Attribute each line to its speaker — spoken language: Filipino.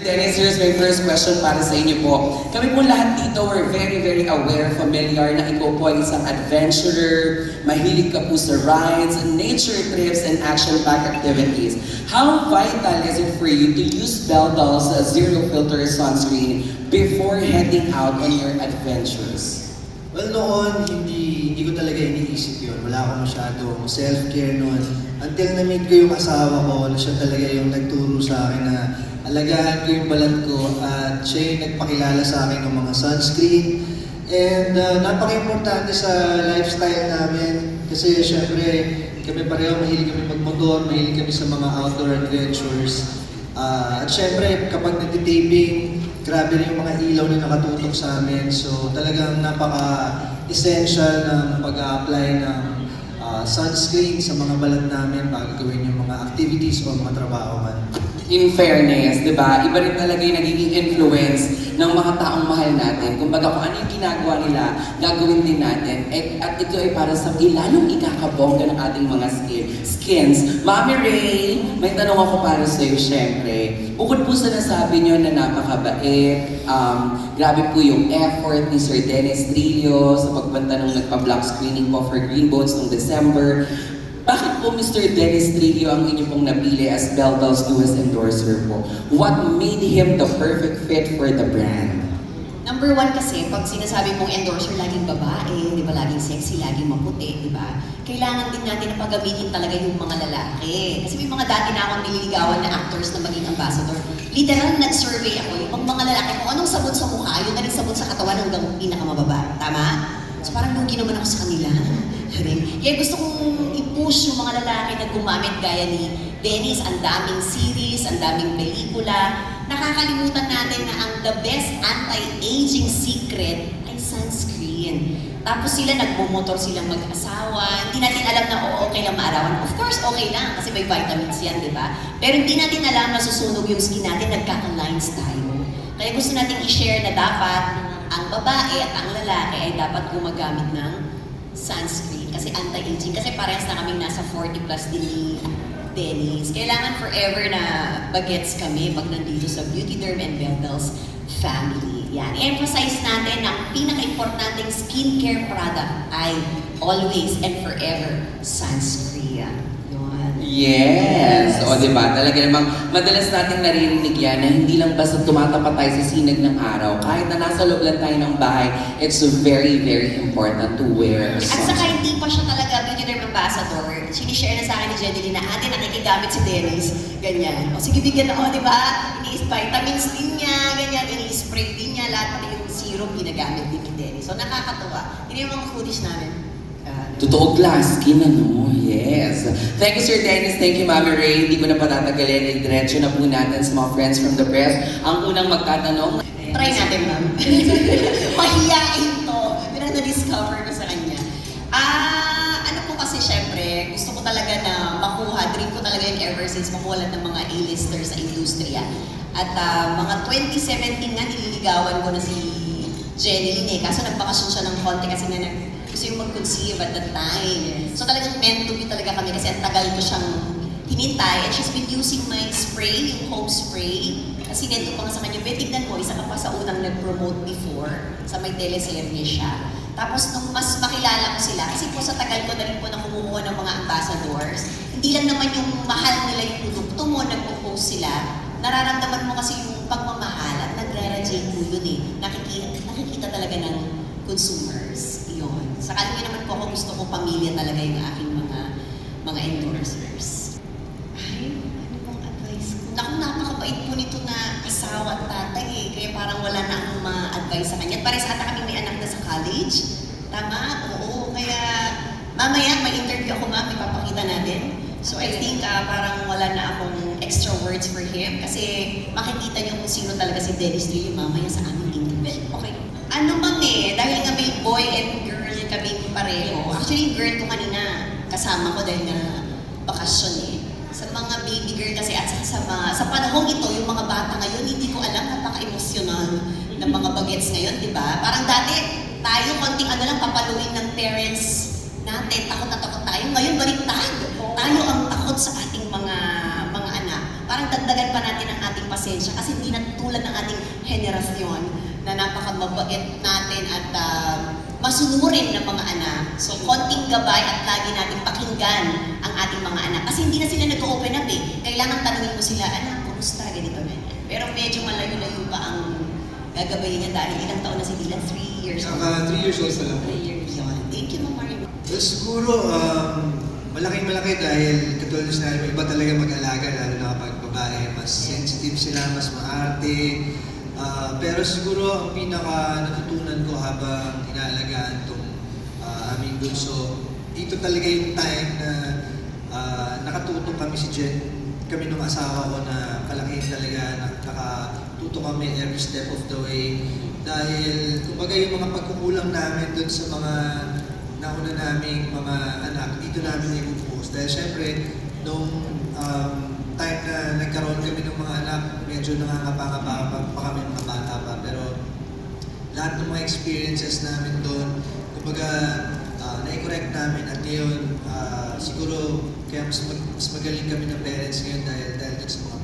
Speaker 1: Dennis, here's my first question para sa inyo po. Kami po lahat dito, we're very, very aware, familiar na ikaw po ay isang adventurer, mahilig ka po sa rides, nature trips, and action-packed activities. How vital is it for you to use Beldal's Zero Filter Sunscreen before heading out on your adventures?
Speaker 2: Well, noon, hindi ko talaga iniisip yun. Wala akong masyadong self-care noon. Until na-meet ko yung asawa ko, na siya talaga yung nagturo sa akin na alagaan ko yung balat ko at siya yung nagpakilala sa akin ng mga sunscreen. And napaka-importante sa lifestyle namin kasi syempre kami pareho mahilig kami magmotor, mahilig kami sa mga outdoor adventures. At syempre kapag nagtitaping, grabe rin yung mga ilaw na nakatutok sa amin. So talagang napaka-essential ng pag-a-apply ng sunscreen sa mga balat namin bago gawin yung mga activities o mga trabaho man.
Speaker 1: In fairness, di ba? Iba rin talaga yung nagiging influence ng mga taong mahal natin. Kumbaga kung ano yung ginagawa nila, gagawin din natin. At ito ay para sa ilalong ikakabongga ng ating mga skins. Mami Ray, may tanong ako para sa iyo, syempre. Bukod po sa nasabi nyo na napakabait, grabe po yung effort ni Sir Dennis Trillo sa pagpunta nung nagpa-block screening po for Green Bones noong December. Bakit po Mr. Dennis Trillo ang inyo pong napili as Beldal's newest endorser po? What made him the perfect fit for the brand?
Speaker 3: Number one kasi, pag sinasabi mong endorser, laging babae, di ba, laging sexy, laging maputi, di ba? Kailangan din natin na paggamitin talaga yung mga lalaki. Kasi may mga dati na akong nililigawan na actors na maging ambassador. Literal, nag-survey ako, yung mga lalaki, kung anong sabon sa mukha, yun na rin sabon sa katawan hanggang pinakamababa. Tama? So parang lugi naman ako sa kanila. Kaya gusto kong i-push yung mga lalaki na gumamit gaya ni Dennis, ang daming series, ang daming pelikula. Nakakalimutan natin na ang the best anti-aging secret ay sunscreen. Tapos sila nagmumotor silang mag-asawa. Hindi natin alam na okay lang maarawan. Of course, okay lang kasi may vitamins yan, di ba? Pero hindi natin alam na susunog yung skin natin, nagkaka-lines tayo. Kaya gusto natin i-share na dapat ang babae at ang lalaki ay dapat gumagamit ng sunscreen kasi anti-aging. Kasi parehas na kaming nasa 40 plus din ni Dennis. Kailangan forever na bagets kami pag nandito sa Beauty Derm and Beldal's family. Yan. I-emphasize natin na ang pinaka-importanting skincare product ay always and forever sunscreen.
Speaker 1: Yes! O diba? Talaga namang madalas nating naririnig yan na hindi lang basta tumatapat tayo sa sinag ng araw. Kahit na nasa loob lang tayo ng bahay, it's very, very important to wear
Speaker 3: At saka hindi pa siya talaga Beauty Derm Ambassador. Sinishare na sa akin ni Jenny na ate nakikigamit si Dennis. Ganyan. O sige, bigyan ako, di ba? Vitamins din niya, ganyan. Ini-spray din niya. Lahat pati yung serum ginagamit din ni Dennis. So nakakatuwa. Yun yung mga foodish namin.
Speaker 1: Totoo glass skin, ano? Yes. Thank you, Sir Dennis. Thank you, Mami Ray. Hindi ko na patatagalin. Diretso na po natin sa mga friends from the press. Ang unang magtatanong.
Speaker 3: Try natin, ma'am. Mahiyain to. Yun ang na-discover ko sa kanya. Ano po kasi, syempre, gusto ko talaga na makuha. Dream ko talaga yun ever since makuha lang ng mga A-listers sa industriya. At mga 2017 nga, nililigawan ko na si Jenny Line. Kaso nagbakasyon siya ng konti kasi na gusto yung mag-conceive at that time. So talagang meant to be talaga kami kasi ang tagal ko siyang hinintay. And she's been using my spray, yung home spray. Kasi nento pa nga sa kanya, tignan mo, isa ka pa sa unang nag-promote before sa may teleserye siya. Tapos nung mas makilala ko sila, kasi po sa tagal ko na rin po na kumukuha ng mga ambassadors, hindi lang naman yung mahal nila yung produkto mo, nagpo-post sila, nararamdaman mo kasi yung pagmamahal at nagre-radiate mo yun eh. Nakikita talaga ng consumers. Yun. Sa kanya naman po ako gusto ko pamilya talaga yung aking mga endorsers. Ay, ano pong advice ko? Naku, napakabait po nito na asawa at tatay eh. Kaya parang wala na akong ma-advise sa kanya. At pares ata kami may anak na sa college. Tama? Oo. Kaya mamaya may interview ako ma'am, ipapakita natin. So I think parang wala na akong extra words for him kasi makikita niyo kung sino talaga si Dennis Trillo mamaya sa aming interview. Okay. Ano ma'am dahil nga may boy and girl kami pareho. Actually, yung girl ko kanina, kasama ko dahil na bakasyon eh. Sa mga baby girl kasi at sa panahong ito, yung mga bata ngayon, hindi ko alam, napaka-emosyonal ng mga bagets ngayon, di ba? Parang dati, tayo, konting ano lang, papaluin ng parents natin, takot na takot tayo. Ngayon, baliktad. Tayo ang takot sa ating mga anak. Parang parang dagdagan pa natin ang ating pasensya kasi hindi na tulad ng ating henerasyon na napakamabait natin at masunurin ng mga anak. So, konting gabay at lagi natin pakinggan ang ating mga anak. Kasi hindi na sila nag-open up eh. Kailangan tanungin mo sila, anak, kumusta, ganito, ganyan. Pero medyo malayo-layo pa ang gagabayin niya dahil ilang taon na si Dylan? 3 years old.
Speaker 2: 3 years old pa lang.
Speaker 3: 3 years old. Thank you, Ma'am Marimar.
Speaker 2: Well, siguro, malaking-malaki dahil katulad na sinabi, iba talaga mag-alaga, lalo na kapag babae, mas sensitive sila, mas maarte. Pero siguro ang pinaka natutunan ko habang inaalagaan itong aming bunso, dito talaga yung time na nakatutong kami si Jen, kami nung asawa ko na kalakihin talaga, nakatuto kami every step of the way. Dahil kumbaga yung mga pagkukulang namin dun sa mga nauna naming mga anak, dito namin i-focus. Dahil syempre, nung time na nagkaroon kami ng mga anak, medyo nangangapa-ngapa pa kami mga bata pa. Pero lahat ng mga experiences namin doon, kumbaga na-correct namin at ngayon siguro kaya mas magaling kami ng parents ngayon dahil dun sa mga